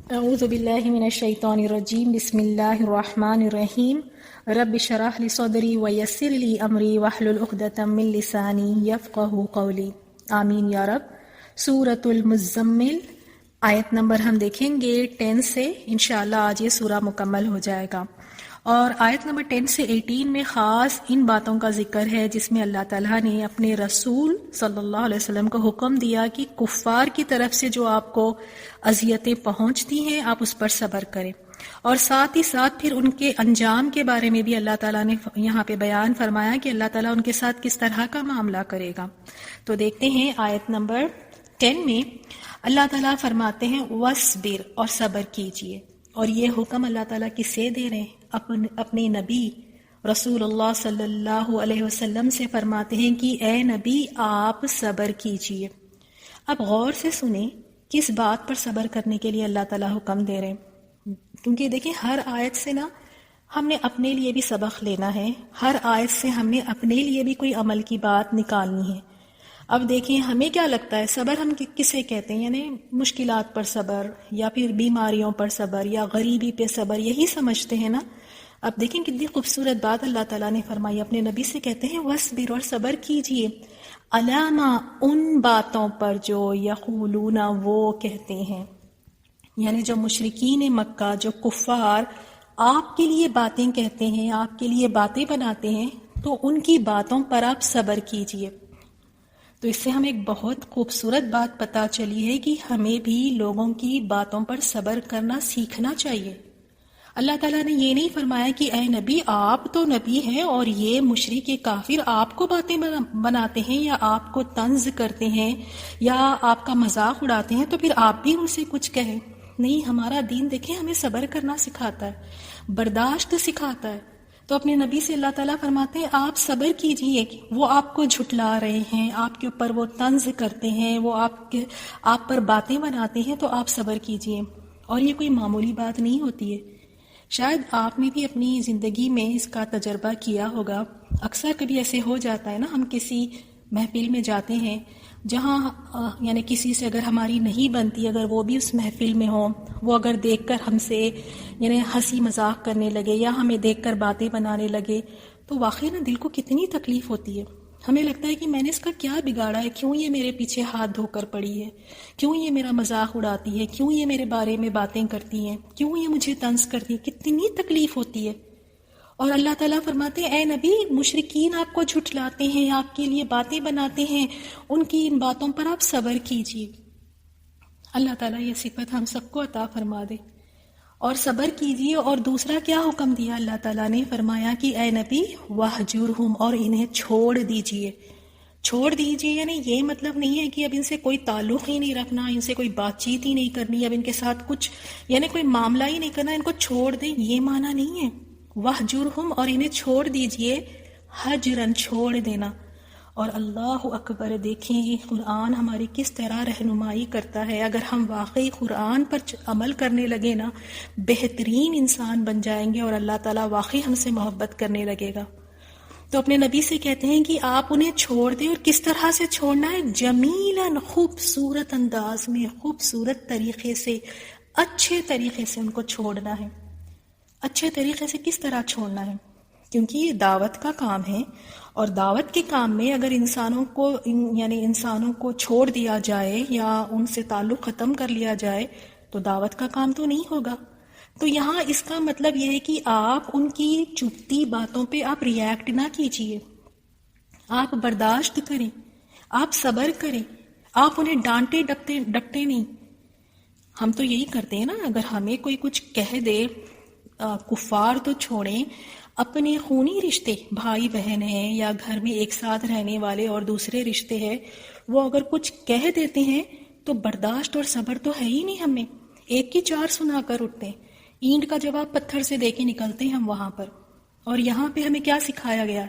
اعوذ باللہ من الشیطان الرجیم بسم اللہ الرحمن الرحیم رب اشرح لی صدری ویسر لی امری واحلل عقدۃ من لسانی یفقہوا قولی آمین یا رب۔ سورۃ المزمل آیت نمبر ہم دیکھیں گے 10 سے، انشاءاللہ آج یہ سورہ مکمل ہو جائے گا، اور آیت نمبر 10 سے 18 میں خاص ان باتوں کا ذکر ہے جس میں اللہ تعالیٰ نے اپنے رسول صلی اللہ علیہ وسلم کو حکم دیا کہ کفار کی طرف سے جو آپ کو اذیتیں پہنچتی ہیں آپ اس پر صبر کریں، اور ساتھ ہی ساتھ پھر ان کے انجام کے بارے میں بھی اللہ تعالیٰ نے یہاں پہ بیان فرمایا کہ اللہ تعالیٰ ان کے ساتھ کس طرح کا معاملہ کرے گا۔ تو دیکھتے ہیں آیت نمبر 10 میں اللہ تعالیٰ فرماتے ہیں وَاصْبِرْ، اور صبر کیجئے، اور یہ حکم اللہ تعالیٰ کس سے دے رہے ہیں؟ اپنے نبی رسول اللہ صلی اللہ علیہ وسلم سے فرماتے ہیں کہ اے نبی آپ صبر کیجئے۔ اب غور سے سنیں کس بات پر صبر کرنے کے لیے اللہ تعالیٰ حکم دے رہے ہیں، کیونکہ دیکھیں ہر آیت سے نا ہم نے اپنے لیے بھی سبق لینا ہے، ہر آیت سے ہم نے اپنے لیے بھی کوئی عمل کی بات نکالنی ہے۔ اب دیکھیں ہمیں کیا لگتا ہے صبر ہم کسے کہتے ہیں؟ یعنی مشکلات پر صبر، یا پھر بیماریوں پر صبر، یا غریبی پہ صبر، یہی سمجھتے ہیں نا۔ اب دیکھیں کتنی خوبصورت بات اللہ تعالیٰ نے فرمائی، اپنے نبی سے کہتے ہیں وَاصْبِرْ، اور صبر کیجئے، عَلَىٰ ان باتوں پر جو یقولون وہ کہتے ہیں، یعنی جو مشرکین مکہ، جو کفار آپ کے لیے باتیں کہتے ہیں، آپ کے لیے باتیں بناتے ہیں، تو ان کی باتوں پر آپ صبر کیجئے۔ تو اس سے ہمیں ایک بہت خوبصورت بات پتہ چلی ہے کہ ہمیں بھی لوگوں کی باتوں پر صبر کرنا سیکھنا چاہیے۔ اللہ تعالیٰ نے یہ نہیں فرمایا کہ اے نبی آپ تو نبی ہیں اور یہ مشرک کافر آپ کو باتیں بناتے ہیں یا آپ کو طنز کرتے ہیں یا آپ کا مذاق اڑاتے ہیں تو پھر آپ بھی ان سے کچھ کہیں۔ نہیں، ہمارا دین دیکھیں ہمیں صبر کرنا سکھاتا ہے، برداشت سکھاتا ہے۔ تو اپنے نبی سے اللہ تعالیٰ فرماتے ہیں آپ صبر کیجئے، وہ آپ کو جھٹلا رہے ہیں، آپ کے اوپر وہ طنز کرتے ہیں، وہ آپ پر باتیں بناتے ہیں، تو آپ صبر کیجئے۔ اور یہ کوئی معمولی بات نہیں ہوتی ہے، شاید آپ نے بھی اپنی زندگی میں اس کا تجربہ کیا ہوگا۔ اکثر کبھی ایسے ہو جاتا ہے نا، ہم کسی محفل میں جاتے ہیں جہاں یعنی کسی سے اگر ہماری نہیں بنتی، اگر وہ بھی اس محفل میں ہوں، وہ اگر دیکھ کر ہم سے یعنی ہنسی مذاق کرنے لگے یا ہمیں دیکھ کر باتیں بنانے لگے، تو واقعی نا دل کو کتنی تکلیف ہوتی ہے۔ ہمیں لگتا ہے کہ میں نے اس کا کیا بگاڑا ہے، کیوں یہ میرے پیچھے ہاتھ دھو کر پڑی ہے، کیوں یہ میرا مذاق اڑاتی ہے، کیوں یہ میرے بارے میں باتیں کرتی ہیں، کیوں یہ مجھے طنز کرتی ہے، کتنی تکلیف ہوتی ہے۔ اور اللہ تعالیٰ فرماتے ہیں اے نبی مشرکین آپ کو جھٹلاتے ہیں، آپ کے لیے باتیں بناتے ہیں، ان کی ان باتوں پر آپ صبر کیجیے۔ اللہ تعالیٰ یہ صفت ہم سب کو عطا فرما دے، اور صبر کیجیے۔ اور دوسرا کیا حکم دیا اللہ تعالیٰ نے؟ فرمایا کہ اے نبی وَاہْجُرْہُمْ، اور انہیں چھوڑ دیجیے۔ چھوڑ دیجیے یعنی یہ مطلب نہیں ہے کہ اب ان سے کوئی تعلق ہی نہیں رکھنا، ان سے کوئی بات چیت ہی نہیں کرنی، اب ان کے ساتھ کچھ یعنی کوئی معاملہ ہی نہیں کرنا، ان کو چھوڑ دیں، یہ معنی نہیں ہے۔ وَاہْجُرْہُمْ، اور انہیں چھوڑ دیجیے، حجرن چھوڑ دینا۔ اور اللہ اکبر، دیکھیں یہ قرآن ہماری کس طرح رہنمائی کرتا ہے۔ اگر ہم واقعی قرآن پر عمل کرنے لگے نا، بہترین انسان بن جائیں گے اور اللہ تعالیٰ واقعی ہم سے محبت کرنے لگے گا۔ تو اپنے نبی سے کہتے ہیں کہ آپ انہیں چھوڑ دیں، اور کس طرح سے چھوڑنا ہے؟ جمیلاً، خوبصورت انداز میں، خوبصورت طریقے سے، اچھے طریقے سے ان کو چھوڑنا ہے۔ اچھے طریقے سے کس طرح چھوڑنا ہے؟ کیونکہ یہ دعوت کا کام ہے، اور دعوت کے کام میں اگر انسانوں کو چھوڑ دیا جائے یا ان سے تعلق ختم کر لیا جائے تو دعوت کا کام تو نہیں ہوگا۔ تو یہاں اس کا مطلب یہ ہے کہ آپ ان کی چبھتی باتوں پہ آپ ریئیکٹ نہ کیجیے، آپ برداشت کریں، آپ صبر کریں، آپ انہیں ڈانٹے ڈپٹے نہیں۔ ہم تو یہی کرتے ہیں نا، اگر ہمیں کوئی کچھ کہہ دے، کفار تو چھوڑیں، اپنے خونی رشتے، بھائی بہن ہیں یا گھر میں ایک ساتھ رہنے والے اور دوسرے رشتے ہیں، وہ اگر کچھ کہہ دیتے ہیں تو برداشت اور صبر تو ہے ہی نہیں ہمیں، ایک کی چار سنا کر اٹھتے ہیں، اینٹ کا جواب پتھر سے دے کے نکلتے ہیں ہم وہاں پر۔ اور یہاں پہ ہمیں کیا سکھایا گیا؟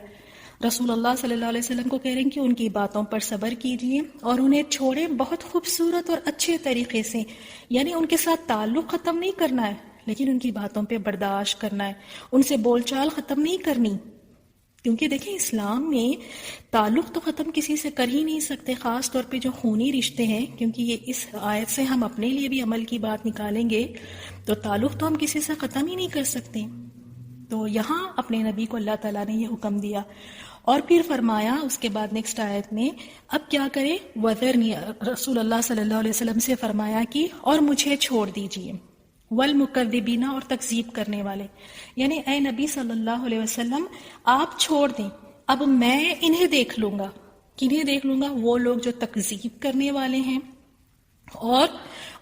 رسول اللہ صلی اللہ علیہ وسلم کو کہہ رہے ہیں کہ ان کی باتوں پر صبر کیجیے اور انہیں چھوڑیں بہت خوبصورت اور اچھے طریقے سے، یعنی ان کے ساتھ تعلق ختم نہیں کرنا ہے، لیکن ان کی باتوں پہ برداشت کرنا ہے، ان سے بول چال ختم نہیں کرنی۔ کیونکہ دیکھیں اسلام میں تعلق تو ختم کسی سے کر ہی نہیں سکتے، خاص طور پہ جو خونی رشتے ہیں، کیونکہ یہ اس آیت سے ہم اپنے لیے بھی عمل کی بات نکالیں گے تو تعلق تو ہم کسی سے ختم ہی نہیں کر سکتے. تو یہاں اپنے نبی کو اللہ تعالیٰ نے یہ حکم دیا، اور پھر فرمایا اس کے بعد نیکسٹ آیت میں اب کیا کرے، وَذَرْنِي، رسول اللہ صلی اللہ علیہ وسلم سے فرمایا کہ اور مجھے چھوڑ دیجئے، والمکذبین، اور تکذیب کرنے والے، یعنی اے نبی صلی اللہ علیہ وسلم آپ چھوڑ دیں، اب میں انہیں دیکھ لوں گا. کنہیں دیکھ لوں گا؟ وہ لوگ جو تکذیب کرنے والے ہیں، اور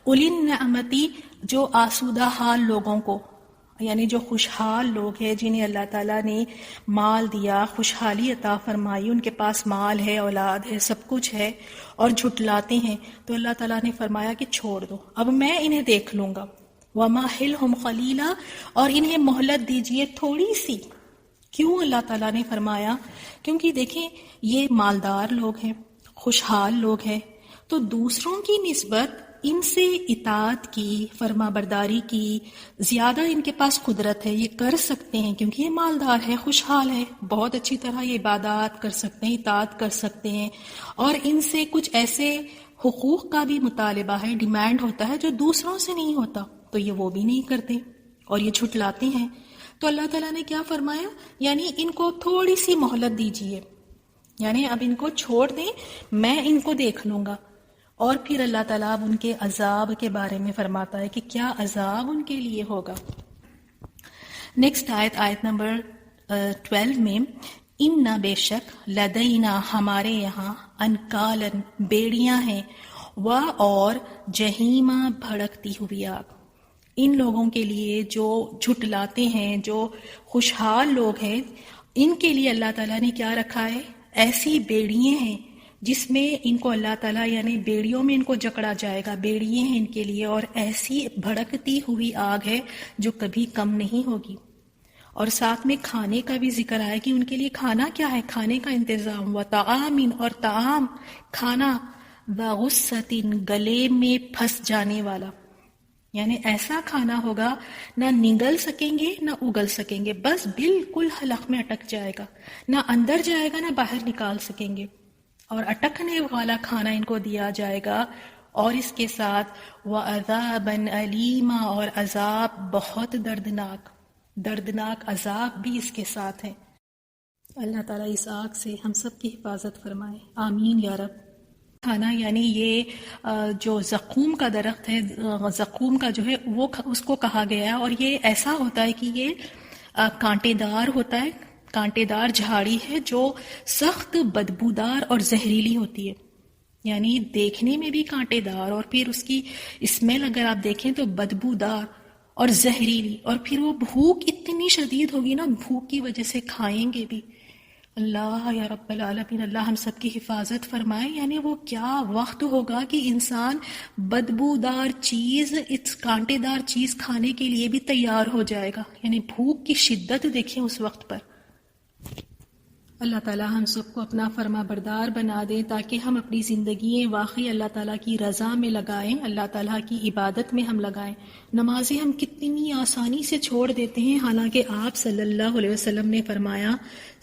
اولی النعمتی، جو آسودہ حال لوگوں کو، یعنی جو خوشحال لوگ ہیں جنہیں اللہ تعالیٰ نے مال دیا، خوشحالی عطا فرمائی، ان کے پاس مال ہے، اولاد ہے، سب کچھ ہے، اور جھٹلاتے ہیں، تو اللہ تعالیٰ نے فرمایا کہ چھوڑ دو، اب میں انہیں دیکھ لوں گا. وَمَهِلْهُمْ قَلِيلًا، اور انہیں مہلت دیجئے تھوڑی سی. کیوں اللہ تعالیٰ نے فرمایا؟ کیونکہ دیکھیں یہ مالدار لوگ ہیں، خوشحال لوگ ہیں، تو دوسروں کی نسبت ان سے اطاعت کی، فرما برداری کی زیادہ ان کے پاس قدرت ہے، یہ کر سکتے ہیں کیونکہ یہ مالدار ہے، خوشحال ہے، بہت اچھی طرح یہ عبادات کر سکتے ہیں، اطاعت کر سکتے ہیں، اور ان سے کچھ ایسے حقوق کا بھی مطالبہ ہے، ڈیمانڈ ہوتا ہے جو دوسروں سے نہیں ہوتا، تو یہ وہ بھی نہیں کرتے اور یہ جھٹلاتے ہیں. تو اللہ تعالیٰ نے کیا فرمایا؟ یعنی ان کو تھوڑی سی مہلت دیجیے، یعنی اب ان کو چھوڑ دیں، میں ان کو دیکھ لوں گا. اور پھر اللہ تعالیٰ اب ان کے عذاب کے بارے میں فرماتا ہے کہ کیا عذاب ان کے لیے ہوگا. نیکسٹ آیت نمبر 12 میں اِنَّ، بے شک، لدینا، ہمارے یہاں، انکالن، بیڑیاں ہیں، اور جہیمہ، بھڑکتی ہوئی آگ. ان لوگوں کے لیے جو جھٹلاتے ہیں، جو خوشحال لوگ ہیں، ان کے لیے اللہ تعالیٰ نے کیا رکھا ہے؟ ایسی بیڑیاں ہیں جس میں ان کو اللہ تعالیٰ، یعنی بیڑیوں میں ان کو جکڑا جائے گا، بیڑیاں ہیں ان کے لیے، اور ایسی بھڑکتی ہوئی آگ ہے جو کبھی کم نہیں ہوگی. اور ساتھ میں کھانے کا بھی ذکر آیا کہ ان کے لیے کھانا کیا ہے، کھانے کا انتظام، وطعام، اور طعام، کھانا، وغصۃ، گلے میں پھنس جانے والا، یعنی ایسا کھانا ہوگا نہ نگل سکیں گے نہ اگل سکیں گے، بس بالکل حلق میں اٹک جائے گا، نہ اندر جائے گا نہ باہر نکال سکیں گے، اور اٹکنے والا کھانا ان کو دیا جائے گا. اور اس کے ساتھ وَعَذَابًا أَلِيمًا، اور عذاب بہت دردناک عذاب بھی اس کے ساتھ ہے. اللہ تعالیٰ اس آگ سے ہم سب کی حفاظت فرمائے، آمین یا رب. کھانا یعنی یہ جو زقوم کا درخت ہے، زقوم کا جو ہے وہ اس کو کہا گیا ہے، اور یہ ایسا ہوتا ہے کہ یہ کانٹے دار ہوتا ہے، کانٹے دار جھاڑی ہے جو سخت بدبودار اور زہریلی ہوتی ہے، یعنی دیکھنے میں بھی کانٹے دار، اور پھر اس کی اسمیل اگر آپ دیکھیں تو بدبودار اور زہریلی، اور پھر وہ بھوک اتنی شدید ہوگی نا، بھوک کی وجہ سے کھائیں گے بھی. اللہ یا رب العالمین، اللہ ہم سب کی حفاظت فرمائے. یعنی وہ کیا وقت ہوگا کہ انسان بدبودار چیز، اس کانٹے دار چیز کھانے کے لیے بھی تیار ہو جائے گا، یعنی بھوک کی شدت دیکھیں اس وقت پر. اللہ تعالیٰ ہم سب کو اپنا فرما بردار بنا دے تاکہ ہم اپنی زندگییں واقعی اللہ تعالیٰ کی رضا میں لگائیں، اللہ تعالیٰ کی عبادت میں ہم لگائیں. نمازیں ہم کتنی آسانی سے چھوڑ دیتے ہیں، حالانکہ آپ صلی اللہ علیہ وسلم نے فرمایا،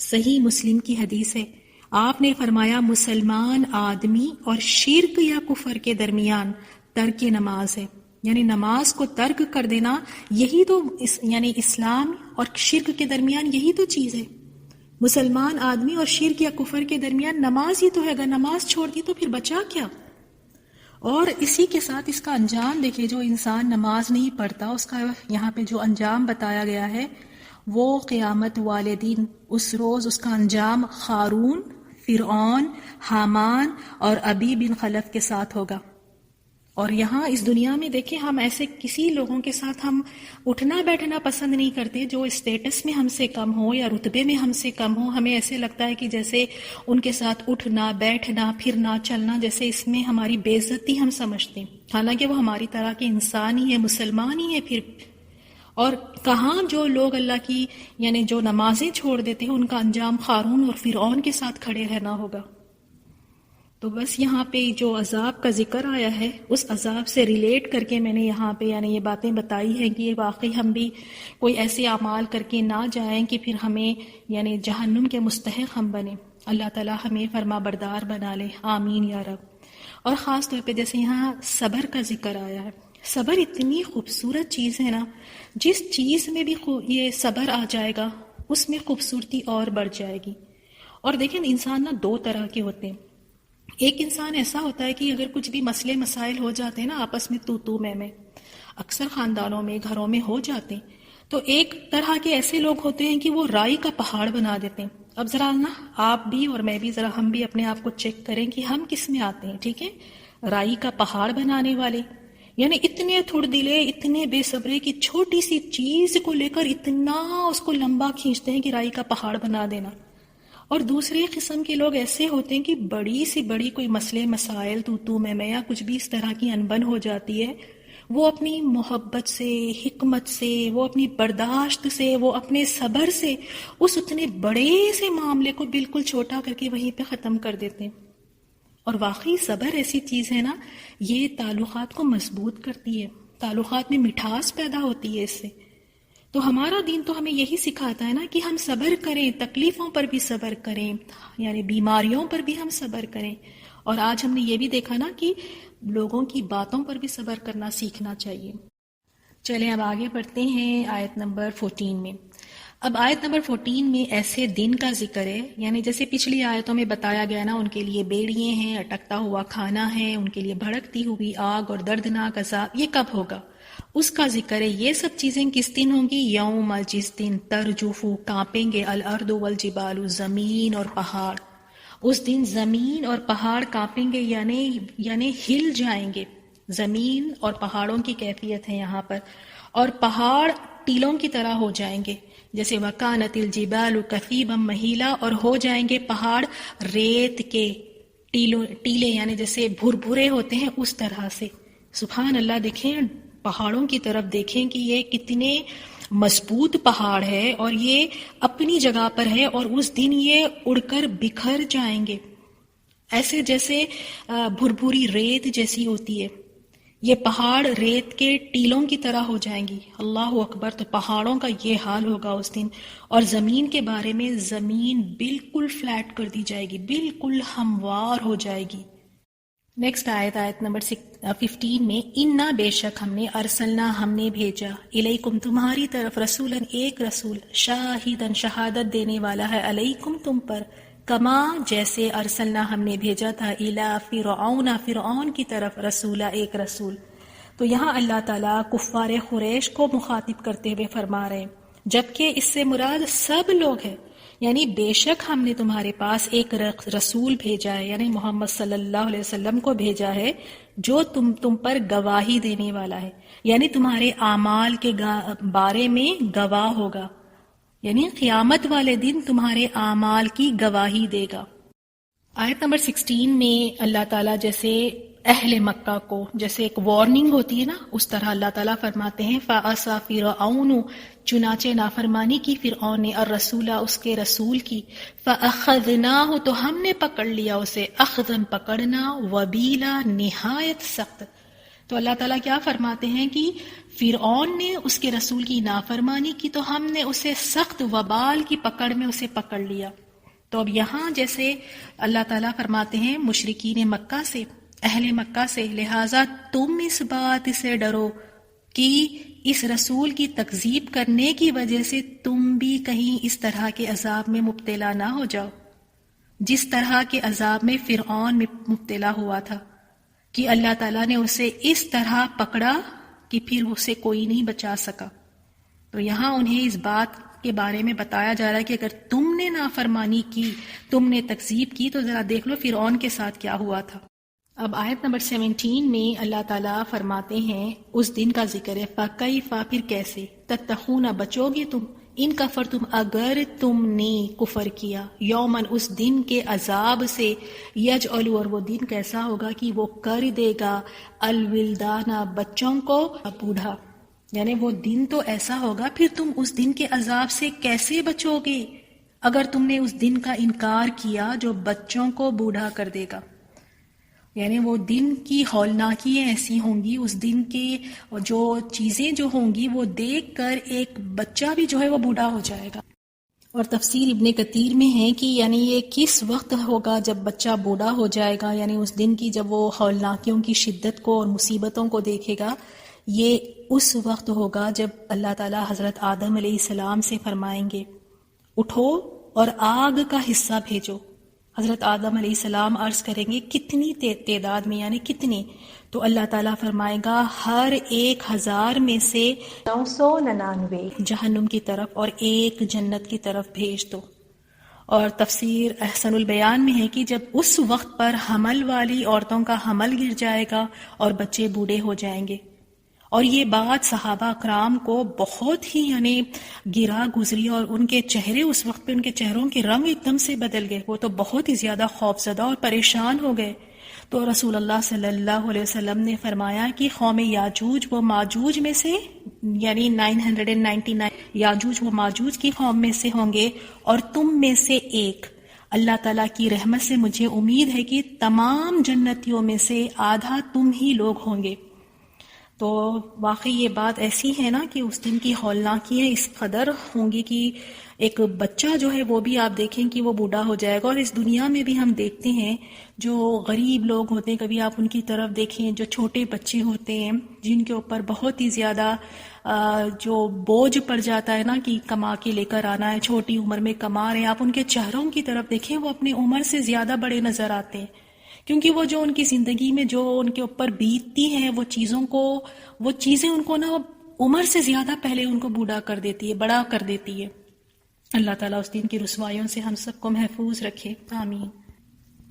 صحیح مسلم کی حدیث ہے، آپ نے فرمایا مسلمان آدمی اور شرک یا کفر کے درمیان ترک نماز ہے. یعنی نماز کو ترک کر دینا، یہی تو یعنی اسلام اور شرک کے درمیان یہی تو چیز ہے. مسلمان آدمی اور شرک یا کفر کے درمیان نماز ہی تو ہے، اگر نماز چھوڑ دی تو پھر بچا کیا؟ اور اسی کے ساتھ اس کا انجام دیکھیں، جو انسان نماز نہیں پڑھتا اس کا یہاں پہ جو انجام بتایا گیا ہے وہ قیامت والے دن، اس روز اس کا انجام قارون، فرعون، حامان اور ابی بن خلف کے ساتھ ہوگا. اور یہاں اس دنیا میں دیکھیں، ہم ایسے کسی لوگوں کے ساتھ ہم اٹھنا بیٹھنا پسند نہیں کرتے جو اسٹیٹس میں ہم سے کم ہو یا رتبے میں ہم سے کم ہو. ہمیں ایسے لگتا ہے کہ جیسے ان کے ساتھ اٹھنا بیٹھنا پھرنا چلنا جیسے اس میں ہماری بے عزتی ہم سمجھتے ہیں، حالانکہ وہ ہماری طرح کے انسان ہی ہے، مسلمان ہی ہے پھر. اور کہاں جو لوگ اللہ کی یعنی جو نمازیں چھوڑ دیتے ہیں ان کا انجام قارون اور فرعون کے ساتھ کھڑے رہنا ہوگا. تو بس یہاں پہ جو عذاب کا ذکر آیا ہے اس عذاب سے ریلیٹ کر کے میں نے یہاں پہ یعنی یہ باتیں بتائی ہیں کہ واقعی ہم بھی کوئی ایسے اعمال کر کے نہ جائیں کہ پھر ہمیں یعنی جہنم کے مستحق ہم بنیں. اللہ تعالیٰ ہمیں فرما بردار بنا لے، آمین یا رب. اور خاص طور پہ جیسے یہاں صبر کا ذکر آیا ہے، صبر اتنی خوبصورت چیز ہے نا، جس چیز میں بھی یہ صبر آ جائے گا اس میں خوبصورتی اور بڑھ جائے گی. اور دیکھیں انسان نا دو طرح کے ہوتے ہیں. ایک انسان ایسا ہوتا ہے کہ اگر کچھ بھی مسئلے مسائل ہو جاتے ہیں نا آپس میں تو میں اکثر خاندانوں میں گھروں میں ہو جاتے ہیں، تو ایک طرح کے ایسے لوگ ہوتے ہیں کہ وہ رائی کا پہاڑ بنا دیتے ہیں. اب ذرا نا آپ بھی اور میں بھی ذرا ہم بھی اپنے آپ کو چیک کریں کہ ہم کس میں آتے ہیں. ٹھیک ہے، رائی کا پہاڑ بنانے والے، یعنی اتنے تھوڑ دلے، اتنے بے صبرے کی چھوٹی سی چیز کو لے کر اتنا اس کو لمبا کھینچتے ہیں کہ رائی کا پہاڑ بنا دینا. اور دوسرے قسم کے لوگ ایسے ہوتے ہیں کہ بڑی سی بڑی کوئی مسئلے مسائل تو میں یا کچھ بھی اس طرح کی انبن ہو جاتی ہے، وہ اپنی محبت سے، حکمت سے، وہ اپنی برداشت سے، وہ اپنے صبر سے اس اتنے بڑے سے معاملے کو بالکل چھوٹا کر کے وہیں پہ ختم کر دیتے ہیں. اور واقعی صبر ایسی چیز ہے نا، یہ تعلقات کو مضبوط کرتی ہے، تعلقات میں مٹھاس پیدا ہوتی ہے اس سے. تو ہمارا دین تو ہمیں یہی سکھاتا ہے نا کہ ہم صبر کریں، تکلیفوں پر بھی صبر کریں، یعنی بیماریوں پر بھی ہم صبر کریں. اور آج ہم نے یہ بھی دیکھا نا کہ لوگوں کی باتوں پر بھی صبر کرنا سیکھنا چاہیے. چلیں اب آگے بڑھتے ہیں آیت نمبر 14 میں. اب آیت نمبر 14 میں ایسے دن کا ذکر ہے، یعنی جیسے پچھلی آیتوں میں بتایا گیا نا، ان کے لیے بیڑیے ہیں، اٹکتا ہوا کھانا ہے، ان کے لیے بھڑکتی ہوئی آگ اور دردناک عذاب. یہ کب ہوگا اس کا ذکر ہے. یہ سب چیزیں کس دن ہوں گی؟ یوم، جس دن ترجف کانپیں گے الارض والجبال، زمین اور پہاڑ. اس دن زمین اور پہاڑ کانپیں گے، یعنی ہل جائیں گے. زمین اور پہاڑوں کی کیفیت ہے یہاں پر. اور پہاڑ ٹیلوں کی طرح ہو جائیں گے، جیسے وکانت الجبال کثیبا مہیلا، اور ہو جائیں گے پہاڑ ریت کے ٹیلے، یعنی جیسے بھربھرے ہوتے ہیں اس طرح سے. سبحان اللہ. دیکھیں پہاڑوں کی طرف دیکھیں کہ یہ کتنے مضبوط پہاڑ ہے اور یہ اپنی جگہ پر ہے، اور اس دن یہ اڑ کر بکھر جائیں گے ایسے جیسے بھربھری ریت جیسی ہوتی ہے. یہ پہاڑ ریت کے ٹیلوں کی طرح ہو جائیں گی. اللہ اکبر. تو پہاڑوں کا یہ حال ہوگا اس دن. اور زمین کے بارے میں، زمین بالکل فلیٹ کر دی جائے گی، بالکل ہموار ہو جائے گی. نیکسٹ آیت نمبر 15 میں، انا بے شک ہم نے، ارسلنا ہم نے بھیجا، الیکم تمہاری طرف، رسولا ایک رسول، شاہدن شہادت دینے والا ہے، علیکم تم پر، کما جیسے، ارسلنا ہم نے بھیجا تھا، الی فرعون فرعون کی طرف، رسولا ایک رسول. تو یہاں اللہ تعالیٰ کفار قریش کو مخاطب کرتے ہوئے فرما رہے ہیں، جبکہ اس سے مراد سب لوگ ہیں. یعنی بے شک ہم نے تمہارے پاس ایک رسول بھیجا ہے، یعنی محمد صلی اللہ علیہ وسلم کو بھیجا ہے، جو تم پر گواہی دینے والا ہے، یعنی تمہارے اعمال کے بارے میں گواہ ہوگا، یعنی قیامت والے دن تمہارے اعمال کی گواہی دے گا. آیت نمبر 16 میں اللہ تعالیٰ جیسے اہل مکہ کو جیسے ایک وارننگ ہوتی ہے نا، اس طرح اللہ تعالیٰ فرماتے ہیں، فَعَصَىٰ فِرْعَوْنُ چنانچہ نافرمانی کی فرعون نے، الرسول اس کے رسول کی، فَأَخَذْنَاهُ تو ہم نے پکڑ لیا اسے، اخذن پکڑنا، وبیلا نہایت سخت. تو اللہ تعالیٰ کیا فرماتے ہیں کہ فرعون نے اس کے رسول کی نافرمانی کی تو ہم نے اسے سخت وبال کی پکڑ میں اسے پکڑ لیا. تو اب یہاں جیسے اللہ تعالیٰ فرماتے ہیں مشرکین مکہ سے، اہل مکہ سے، لہٰذا تم اس بات سے ڈرو کہ اس رسول کی تکذیب کرنے کی وجہ سے تم بھی کہیں اس طرح کے عذاب میں مبتلا نہ ہو جاؤ، جس طرح کے عذاب میں فرعون مبتلا ہوا تھا، کہ اللہ تعالیٰ نے اسے اس طرح پکڑا کہ پھر اسے کوئی نہیں بچا سکا. تو یہاں انہیں اس بات کے بارے میں بتایا جا رہا ہے کہ اگر تم نے نافرمانی کی، تم نے تکذیب کی، تو ذرا دیکھ لو فرعون کے ساتھ کیا ہوا تھا. اب آیت نمبر 17 میں اللہ تعالیٰ فرماتے ہیں اس دن کا ذکر ہے، فَكَيْفَ پھر کیسے، تَتَّقُونَ بچو گے تم، ان کفرتم اگر تم نے کفر کیا، یومن اس دن کے عذاب سے، یجعل اور وہ دن کیسا ہوگا کہ وہ کر دے گا، الولدان بچوں کو، بوڑھا. یعنی وہ دن تو ایسا ہوگا، پھر تم اس دن کے عذاب سے کیسے بچو گے اگر تم نے اس دن کا انکار کیا جو بچوں کو بوڑھا کر دے گا. یعنی وہ دن کی ہولناکیاں ایسی ہوں گی، اس دن کے جو چیزیں جو ہوں گی وہ دیکھ کر ایک بچہ بھی جو ہے وہ بوڑھا ہو جائے گا۔ اور تفسیر ابن کثیر میں ہے کہ یعنی یہ کس وقت ہوگا جب بچہ بوڑھا ہو جائے گا، یعنی اس دن کی جب وہ ہولناکیوں کی شدت کو اور مصیبتوں کو دیکھے گا، یہ اس وقت ہوگا جب اللہ تعالیٰ حضرت آدم علیہ السلام سے فرمائیں گے اٹھو اور آگ کا حصہ بھیجو۔ حضرت آدم علیہ السلام عرض کریں گے کتنی تعداد میں، یعنی کتنی؟ تو اللہ تعالیٰ فرمائے گا ہر 1000 میں سے 999 جہنم کی طرف اور 1 جنت کی طرف بھیج دو۔ اور تفسیر احسن البیان میں ہے کہ جب اس وقت پر حمل والی عورتوں کا حمل گر جائے گا اور بچے بوڑھے ہو جائیں گے، اور یہ بات صحابہ اکرام کو بہت ہی یعنی گرا گزری، اور ان کے چہرے اس وقت پہ ان کے چہروں کے رنگ ایک دم سے بدل گئے، وہ تو بہت ہی زیادہ خوفزدہ اور پریشان ہو گئے۔ تو رسول اللہ صلی اللہ علیہ وسلم نے فرمایا کہ قوم یاجوج و ماجوج میں سے یعنی 999 یاجوج و ماجوج کی قوم میں سے ہوں گے، اور تم میں سے ایک۔ اللہ تعالیٰ کی رحمت سے مجھے امید ہے کہ تمام جنتیوں میں سے آدھا تم ہی لوگ ہوں گے۔ تو واقعی یہ بات ایسی ہے نا کہ اس دن کی ہولناکیاں اس قدر ہوں گی کہ ایک بچہ جو ہے وہ بھی آپ دیکھیں کہ وہ بوڑھا ہو جائے گا۔ اور اس دنیا میں بھی ہم دیکھتے ہیں جو غریب لوگ ہوتے ہیں، کبھی آپ ان کی طرف دیکھیں، جو چھوٹے بچے ہوتے ہیں جن کے اوپر بہت ہی زیادہ جو بوجھ پڑ جاتا ہے نا کہ کما کے لے کر آنا ہے، چھوٹی عمر میں کما رہے ہیں، آپ ان کے چہروں کی طرف دیکھیں، وہ اپنی عمر سے زیادہ بڑے نظر آتے ہیں، کیونکہ وہ جو ان کی زندگی میں جو ان کے اوپر بیتتی ہیں وہ چیزیں ان کو نا عمر سے زیادہ پہلے ان کو بوڑھا کر دیتی ہے، بڑا کر دیتی ہے۔ اللہ تعالیٰ اس دن کی رسوائیوں سے ہم سب کو محفوظ رکھے، آمین۔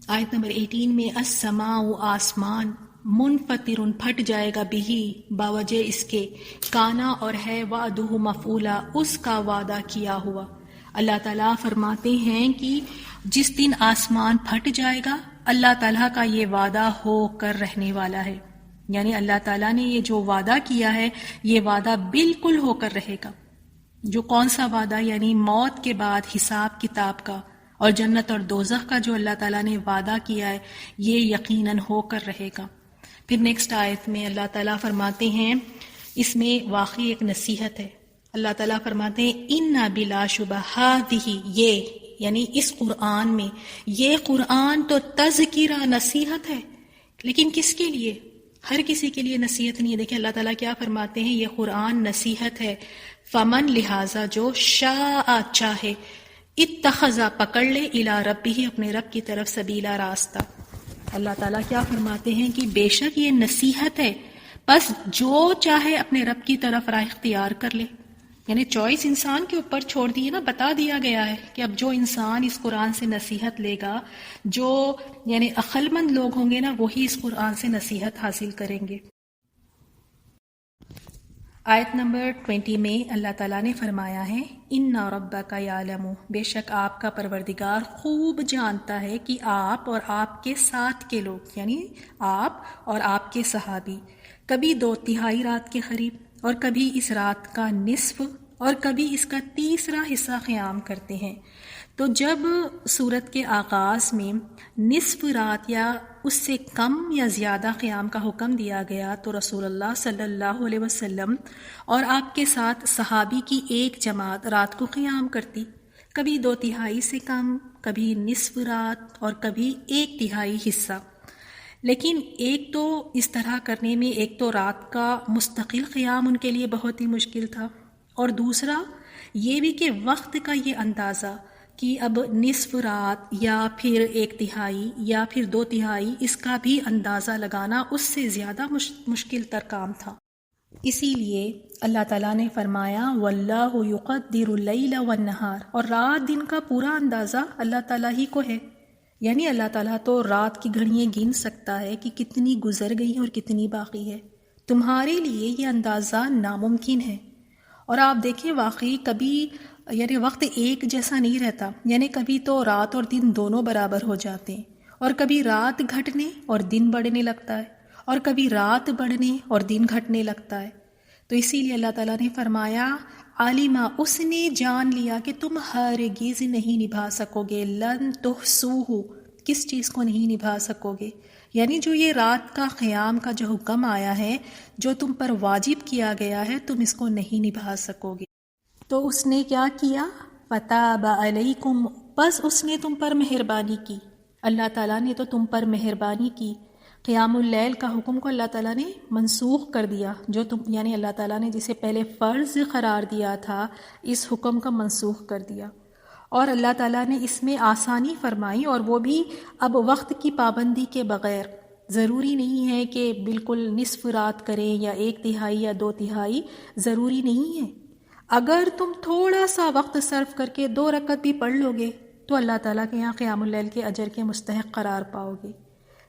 آیت نمبر 18 میں السماء آسمان منفطر پھٹ جائے گا بھی باوجہ اس کے کانا اور ہے وعدہ مفعولا اس کا وعدہ کیا ہوا۔ اللہ تعالیٰ فرماتے ہیں کہ جس دن آسمان پھٹ جائے گا اللہ تعالیٰ کا یہ وعدہ ہو کر رہنے والا ہے، یعنی اللہ تعالیٰ نے یہ جو وعدہ کیا ہے یہ وعدہ بالکل ہو کر رہے گا۔ جو کون سا وعدہ؟ یعنی موت کے بعد حساب کتاب کا، اور جنت اور دوزخ کا جو اللہ تعالیٰ نے وعدہ کیا ہے یہ یقیناً ہو کر رہے گا۔ پھر نیکسٹ آیت میں اللہ تعالیٰ فرماتے ہیں، اس میں واقعی ایک نصیحت ہے۔ اللہ تعالیٰ فرماتے ہیں اِنَّ بِلَا شُبْہَ ہَٰذِهِ، یہ یعنی اس قرآن میں، یہ قرآن تو تذکرہ نصیحت ہے، لیکن کس کے لیے؟ ہر کسی کے لیے نصیحت نہیں ہے۔ دیکھیں اللہ تعالیٰ کیا فرماتے ہیں، یہ قرآن نصیحت ہے، فمن لہٰذا جو شاء چاہے، اتخذا پکڑ لے، الی ربہ اپنے رب کی طرف، سبیلا راستہ۔ اللہ تعالیٰ کیا فرماتے ہیں کہ بے شک یہ نصیحت ہے، بس جو چاہے اپنے رب کی طرف راہ اختیار کر لے، یعنی چوائس انسان کے اوپر چھوڑ دی ہے نا، بتا دیا گیا ہے کہ اب جو انسان اس قرآن سے نصیحت لے گا، جو یعنی عقل مند لوگ ہوں گے نا وہی اس قرآن سے نصیحت حاصل کریں گے۔ آیت نمبر 20 میں اللہ تعالیٰ نے فرمایا ہے اِنَّ رَبَّكَ يَعْلَمُ، بے شک آپ کا پروردگار خوب جانتا ہے کہ آپ اور آپ کے ساتھ کے لوگ، یعنی آپ اور آپ کے صحابی، کبھی 2/3 رات کے قریب اور کبھی اس رات کا نصف اور کبھی اس کا تیسرا حصہ قیام کرتے ہیں۔ تو جب سورت کے آغاز میں نصف رات یا اس سے کم یا زیادہ قیام کا حکم دیا گیا تو رسول اللہ صلی اللہ علیہ وسلم اور آپ کے ساتھ صحابی کی ایک جماعت رات کو قیام کرتی، کبھی 2/3 سے کم، کبھی نصف رات اور کبھی 1/3 حصہ۔ لیکن ایک تو اس طرح کرنے میں ایک تو رات کا مستقل قیام ان کے لیے بہت ہی مشکل تھا، اور دوسرا یہ بھی کہ وقت کا یہ اندازہ کہ اب نصف رات یا پھر 1/3 یا پھر 2/3 اس کا بھی اندازہ لگانا اس سے زیادہ مشکل تر کام تھا۔ اسی لیے اللہ تعالیٰ نے فرمایا وَاللَّهُ يُقَدِّرُ اللَّيْلَ وَالنَّهَارَ، اور رات دن کا پورا اندازہ اللہ تعالیٰ ہی کو ہے، یعنی اللہ تعالیٰ تو رات کی گھڑیاں گن سکتا ہے کہ کتنی گزر گئی اور کتنی باقی ہے، تمہارے لیے یہ اندازہ ناممکن ہے۔ اور آپ دیکھیں واقعی کبھی یعنی وقت ایک جیسا نہیں رہتا، یعنی کبھی تو رات اور دن دونوں برابر ہو جاتے ہیں، اور کبھی رات گھٹنے اور دن بڑھنے لگتا ہے، اور کبھی رات بڑھنے اور دن گھٹنے لگتا ہے۔ تو اسی لیے اللہ تعالیٰ نے فرمایا عالمہ، اس نے جان لیا کہ تم ہرگز نہیں نبھا سکو گے، لن تحصوہ، کس چیز کو نہیں نبھا سکو گے، یعنی جو یہ رات کا قیام کا جو حکم آیا ہے، جو تم پر واجب کیا گیا ہے، تم اس کو نہیں نبھا سکو گے۔ تو اس نے کیا کیا؟ فتاب علیکم، بس اس نے تم پر مہربانی کی، اللہ تعالیٰ نے تو تم پر مہربانی کی۔ قیام اللیل کا حکم کو اللہ تعالیٰ نے منسوخ کر دیا، جو تم یعنی اللہ تعالیٰ نے جسے پہلے فرض قرار دیا تھا، اس حکم کا منسوخ کر دیا، اور اللہ تعالیٰ نے اس میں آسانی فرمائی، اور وہ بھی اب وقت کی پابندی کے بغیر۔ ضروری نہیں ہے کہ بالکل نصف رات کریں یا 1/3 یا 2/3، ضروری نہیں ہے۔ اگر تم تھوڑا سا وقت صرف کر کے 2 رکعت بھی پڑھ لو گے تو اللہ تعالیٰ کے یہاں قیام اللیل کے اجر کے مستحق قرار پاؤ گے۔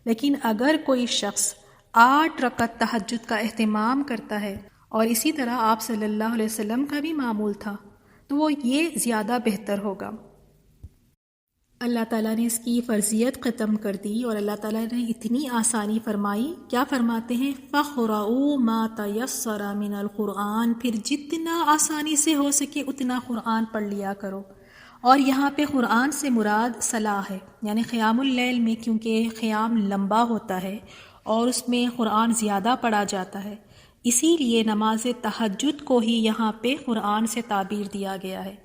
لیکن اگر کوئی شخص 8 رکعت تہجد کا اہتمام کرتا ہے، اور اسی طرح آپ صلی اللہ علیہ وسلم کا بھی معمول تھا، تو وہ یہ زیادہ بہتر ہوگا۔ اللہ تعالیٰ نے اس کی فرضیت ختم کر دی، اور اللہ تعالیٰ نے اتنی آسانی فرمائی۔ کیا فرماتے ہیں؟ فَقْرَؤُوا مَا تَيَسَّرَ مِنَ الْقُرْآنِ، پھر جتنا آسانی سے ہو سکے اتنا قرآن پڑھ لیا کرو۔ اور یہاں پہ قرآن سے مراد صلاح ہے، یعنی قیام اللیل میں کیونکہ قیام لمبا ہوتا ہے اور اس میں قرآن زیادہ پڑھا جاتا ہے، اسی لیے نماز تہجد کو ہی یہاں پہ قرآن سے تعبیر دیا گیا ہے۔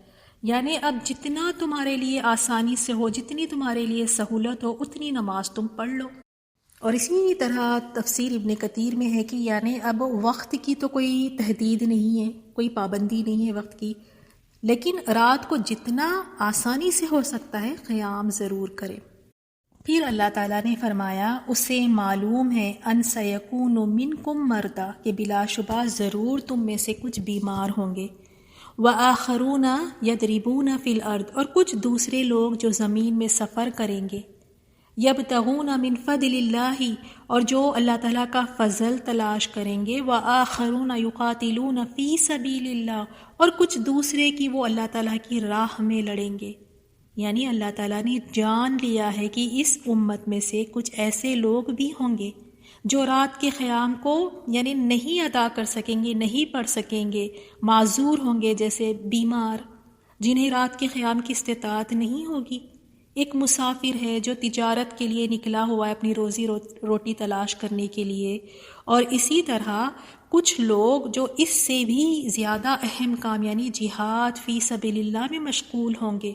یعنی اب جتنا تمہارے لیے آسانی سے ہو، جتنی تمہارے لیے سہولت ہو، اتنی نماز تم پڑھ لو۔ اور اسی طرح تفسیر ابن کثیر میں ہے کہ یعنی اب وقت کی تو کوئی تحدید نہیں ہے، کوئی پابندی نہیں ہے وقت کی، لیکن رات کو جتنا آسانی سے ہو سکتا ہے قیام ضرور کرے۔ پھر اللہ تعالیٰ نے فرمایا اسے معلوم ہے ان سیکون منکم مرضی، کہ بلا شبہ ضرور تم میں سے کچھ بیمار ہوں گے، وآخرون یضربون فی الارض، اور کچھ دوسرے لوگ جو زمین میں سفر کریں گے، یبتغون من فضل اللہ، اور جو اللہ تعالیٰ کا فضل تلاش کریں گے، وآخرون یقاتلون فی سبیل اللہ، اور کچھ دوسرے کی وہ اللہ تعالیٰ کی راہ میں لڑیں گے۔ یعنی اللہ تعالیٰ نے جان لیا ہے کہ اس امت میں سے کچھ ایسے لوگ بھی ہوں گے جو رات کے قیام کو یعنی نہیں ادا کر سکیں گے، نہیں پڑھ سکیں گے، معذور ہوں گے، جیسے بیمار جنہیں رات کے قیام کی استطاعت نہیں ہوگی، ایک مسافر ہے جو تجارت کے لیے نکلا ہوا ہے اپنی روزی روٹی تلاش کرنے کے لیے، اور اسی طرح کچھ لوگ جو اس سے بھی زیادہ اہم کام یعنی جہاد فی سبیل اللہ میں مشغول ہوں گے۔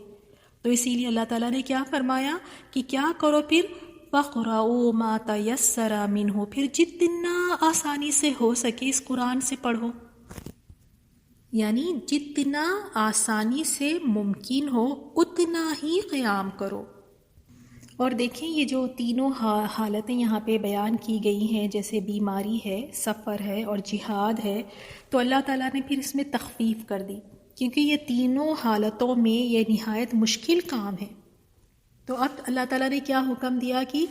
تو اسی لیے اللہ تعالیٰ نے کیا فرمایا کہ کیا کرو پھر؟ فَقْرَؤُوا مَا تَيَسَّرَ مِنْهُ، پھر جتنا آسانی سے ہو سکے اس قرآن سے پڑھو، یعنی جتنا آسانی سے ممکن ہو اتنا ہی قیام کرو۔ اور دیکھیں یہ جو تینوں حالتیں یہاں پہ بیان کی گئی ہیں، جیسے بیماری ہے، سفر ہے اور جہاد ہے، تو اللہ تعالیٰ نے پھر اس میں تخفیف کر دی، کیونکہ یہ تینوں حالتوں میں یہ نہایت مشکل کام ہے۔ تو اب اللہ تعالیٰ نے کیا حکم دیا کہ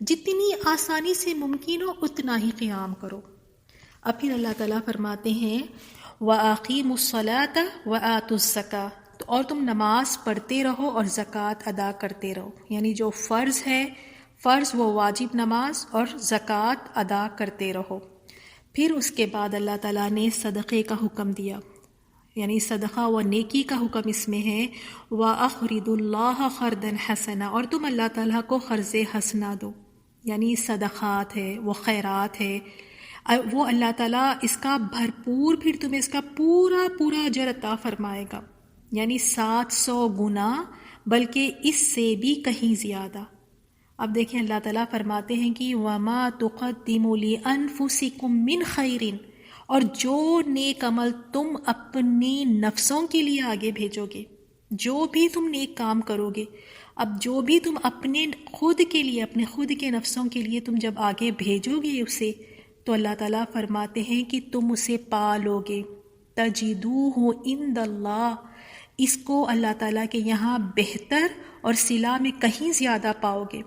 جتنی آسانی سے ممکن ہو اتنا ہی قیام کرو۔ اب پھر اللہ تعالیٰ فرماتے ہیں وَأَقِيمُوا الصَّلَاةَ وَآتُوا الزَّكَاةَ، اور تم نماز پڑھتے رہو اور زکوٰۃ ادا کرتے رہو، یعنی جو فرض ہے، فرض وہ واجب نماز اور زکوٰۃ ادا کرتے رہو۔ پھر اس کے بعد اللہ تعالیٰ نے صدقے کا حکم دیا، یعنی صدقہ و نیکی کا حکم اس میں ہے، وَأَقْرِضُوا اللَّهَ قَرْضًا حَسَنًا، اور تم اللہ تعالیٰ کو قرض حسنہ دو، یعنی صدقات ہے، وہ خیرات ہے، وہ اللہ تعالیٰ اس کا بھرپور پھر تمہیں اس کا پورا پورا اجر عطا فرمائے گا، یعنی 700 گنا، بلکہ اس سے بھی کہیں زیادہ۔ اب دیکھیں اللہ تعالیٰ فرماتے ہیں کہ وَمَا تُقَدِّمُوا لِأَنفُسِكُم مِّن خَيْرٍ، اور جو نیک عمل تم اپنی نفسوں کے لیے آگے بھیجو گے، جو بھی تم نیک کام کرو گے، اب جو بھی تم اپنے خود کے لیے، اپنے خود کے نفسوں کے لیے تم جب آگے بھیجو گے اسے، تو اللہ تعالیٰ فرماتے ہیں کہ تم اسے پا لو گے، تجدوہ عند اللہ، اس کو اللہ تعالیٰ کے یہاں بہتر اور صلہ میں کہیں زیادہ پاؤ گے۔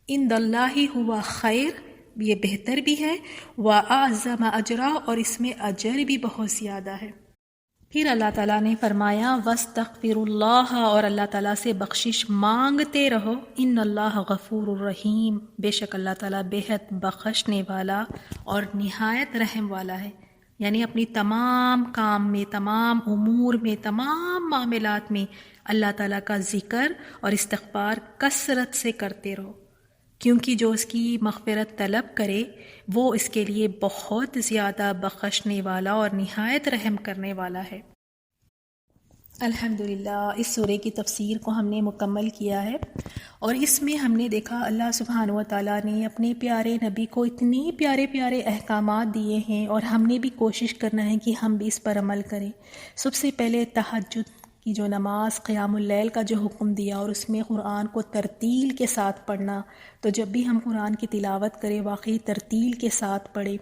عند اللہ ہوا خیر، یہ بہتر بھی ہے، وَأَعْظَمَ أَجْرًا، اور اس میں اجر بھی بہت زیادہ ہے۔ پھر اللہ تعالیٰ نے فرمایا وَاسْتَغْفِرُوا اللَّهَ، اور اللہ تعالیٰ سے بخشش مانگتے رہو، ان اللہ غفور الرحیم، بے شک اللہ تعالیٰ بےحد بخشنے والا اور نہایت رحم والا ہے۔ یعنی اپنی تمام کام میں، تمام امور میں، تمام معاملات میں اللہ تعالیٰ کا ذکر اور استغفار کثرت سے کرتے رہو۔ کیونکہ جو اس کی مغفرت طلب کرے وہ اس کے لیے بہت زیادہ بخشنے والا اور نہایت رحم کرنے والا ہے۔ الحمدللہ اس سورہ کی تفسیر کو ہم نے مکمل کیا ہے، اور اس میں ہم نے دیکھا اللہ سبحانہ و تعالیٰ نے اپنے پیارے نبی کو اتنے پیارے پیارے احکامات دیے ہیں، اور ہم نے بھی کوشش کرنا ہے کہ ہم بھی اس پر عمل کریں۔ سب سے پہلے تہجد کی جو نماز، قیام اللیل کا جو حکم دیا، اور اس میں قرآن کو ترتیل کے ساتھ پڑھنا، تو جب بھی ہم قرآن کی تلاوت کریں واقعی ترتیل کے ساتھ پڑھیں،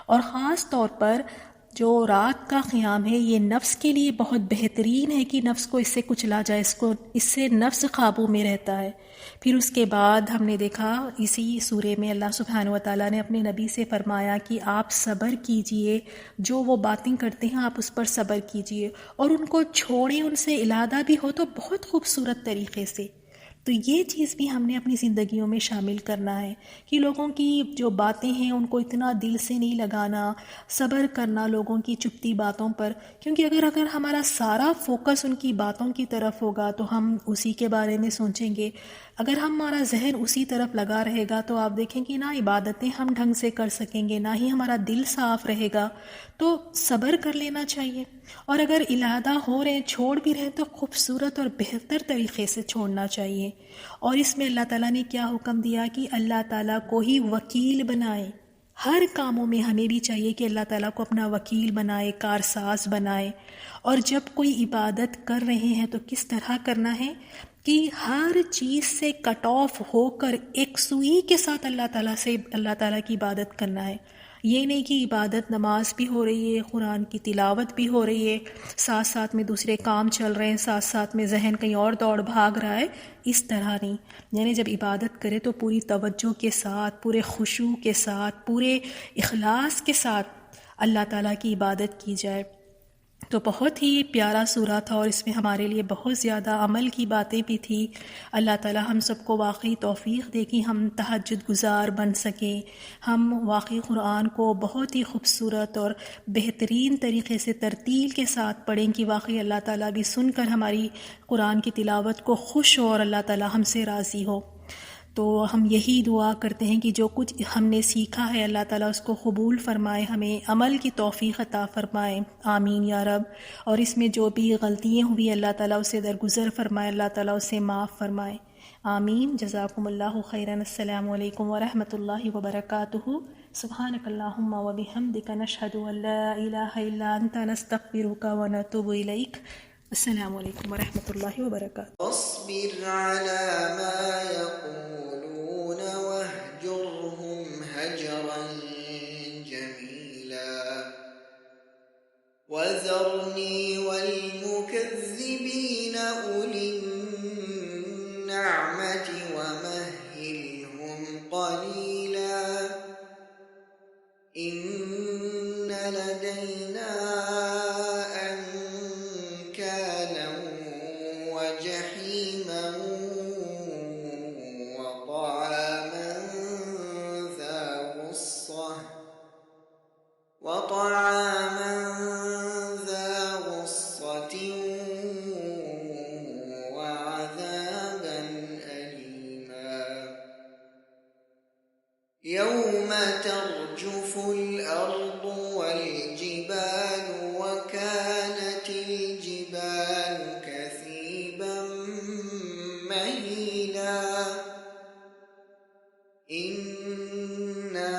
اور خاص طور پر جو رات کا قیام ہے یہ نفس کے لیے بہت بہترین ہے کہ نفس کو اس سے کچلا جائے، اس سے نفس قابو میں رہتا ہے۔ پھر اس کے بعد ہم نے دیکھا اسی سورے میں اللہ سبحانہ و تعالیٰ نے اپنے نبی سے فرمایا کہ آپ صبر کیجئے، جو وہ باتیں کرتے ہیں آپ اس پر صبر کیجئے، اور ان کو چھوڑیں، ان سے علادہ بھی ہو تو بہت خوبصورت طریقے سے۔ تو یہ چیز بھی ہم نے اپنی زندگیوں میں شامل کرنا ہے کہ لوگوں کی جو باتیں ہیں ان کو اتنا دل سے نہیں لگانا، صبر کرنا لوگوں کی چپتی باتوں پر، کیونکہ اگر ہمارا سارا فوکس ان کی باتوں کی طرف ہوگا تو ہم اسی کے بارے میں سوچیں گے۔ اگر ہمارا ذہن اسی طرف لگا رہے گا تو آپ دیکھیں کہ نہ عبادتیں ہم ڈھنگ سے کر سکیں گے، نہ ہی ہمارا دل صاف رہے گا۔ تو صبر کر لینا چاہیے، اور اگر علادہ ہو رہے چھوڑ بھی رہے تو خوبصورت اور بہتر طریقے سے چھوڑنا چاہیے۔ اور اس میں اللہ تعالیٰ نے کیا حکم دیا کہ اللہ تعالیٰ کو ہی وکیل بنائے۔ ہر کاموں میں ہمیں بھی چاہیے کہ اللہ تعالیٰ کو اپنا وکیل بنائے، کارساز بنائے، اور جب کوئی عبادت کر رہے ہیں تو کس طرح کرنا ہے کہ ہر چیز سے کٹ آف ہو کر ایک سوئی کے ساتھ اللہ تعالیٰ کی عبادت کرنا ہے۔ یہ نہیں کہ عبادت نماز بھی ہو رہی ہے، قرآن کی تلاوت بھی ہو رہی ہے، ساتھ ساتھ میں دوسرے کام چل رہے ہیں، ساتھ ساتھ میں ذہن کہیں اور دوڑ بھاگ رہا ہے، اس طرح نہیں۔ یعنی جب عبادت کرے تو پوری توجہ کے ساتھ، پورے خشوع کے ساتھ، پورے اخلاص کے ساتھ اللہ تعالیٰ کی عبادت کی جائے۔ تو بہت ہی پیارا سورہ تھا، اور اس میں ہمارے لیے بہت زیادہ عمل کی باتیں بھی تھی۔ اللہ تعالیٰ ہم سب کو واقعی توفیق دے کہ ہم تہجد گزار بن سکیں، ہم واقعی قرآن کو بہت ہی خوبصورت اور بہترین طریقے سے ترتیل کے ساتھ پڑھیں کہ واقعی اللہ تعالیٰ بھی سن کر ہماری قرآن کی تلاوت کو خوش ہو اور اللہ تعالیٰ ہم سے راضی ہو۔ تو ہم یہی دعا کرتے ہیں کہ جو کچھ ہم نے سیکھا ہے اللہ تعالیٰ اس کو قبول فرمائے، ہمیں عمل کی توفیق عطا فرمائے، آمین یا رب۔ اور اس میں جو بھی غلطیاں ہوئی اللہ تعالیٰ اسے درگزر فرمائے، اللہ تعالیٰ اسے معاف فرمائے، آمین۔ جزاکم اللہ خیرا۔ السلام علیکم ورحمۃ اللہ وبرکاتہ۔ سبحانک اللہم وبحمدک، نشہد ان لا الہ الا انت، نستغفرک ونتوب الیک۔ السلام علیکم ورحمۃ اللہ وبرکاتہ۔ واصبر على ما يقولون واهجرهم هجرا جميلا وذرني والمكذبين أولي النعمة ومهلهم قليلا إن لدينا أنكالا وجحيما وطعاما ذا غصة وعذابا أليما يوم ترجف الأرض والجبال وكانت الجبال كثيبا مهيلا إنا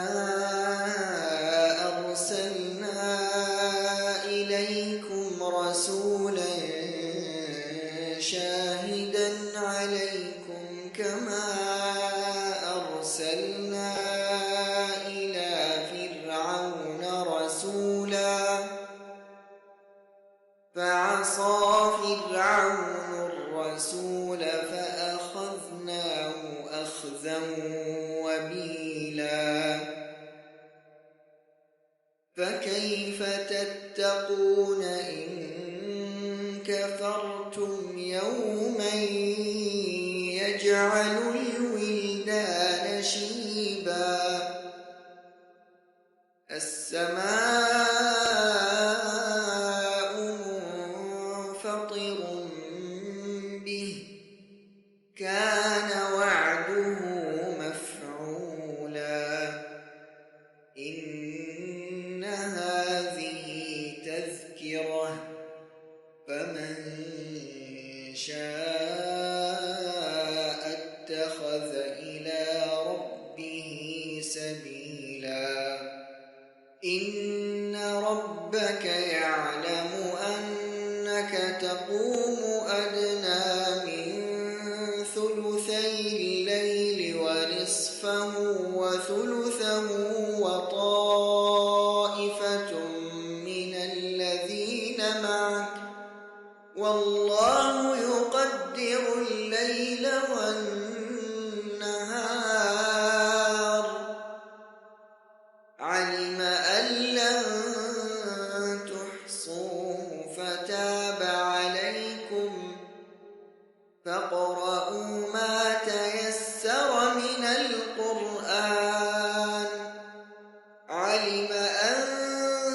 أرسلنا إليكم رسولا شاهدا عليكم كما أرسلنا إلى فرعون رسولا فعصى فرعون الرسول فأخذناه أخذا وبيلا فكيف تتقون إن كفرتم يوما يجعل الولدان شيبا السماء منفطر به كان وعده مفعولا شاء اتخذ إلى ربه سبيلا إن ربك يعلم أنك تقوم أدنى من ثلثي الليل ونصفه وثلثه وطائفة من الذين معك والله يقدر الليل والنهار علم أن لن تحصوه فتاب عليكم فاقرؤوا ما تيسر من القرآن علم أن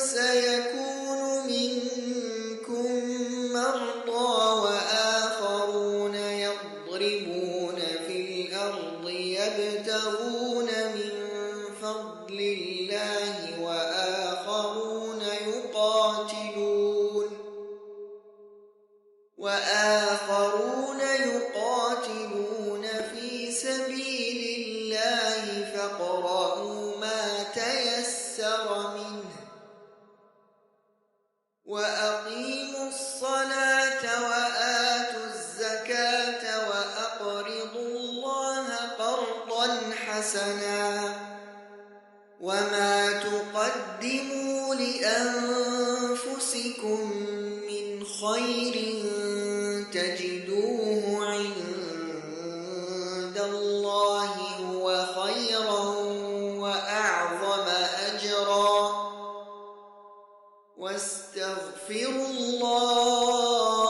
سيكون منكم مرضى وآخرون يضربون في الأرض يبتغون من فضل الله وآخرون يقاتلون في سبيل الله فاقرؤوا ما تيسر منه وأقيموا الصلاة وآتوا الزكاة وأقرضوا الله قرضا حسنا وما تقدموا لأنفسكم من خير تجدوه عند الله هو خيرا وأعظم أجرا واستغفروا الله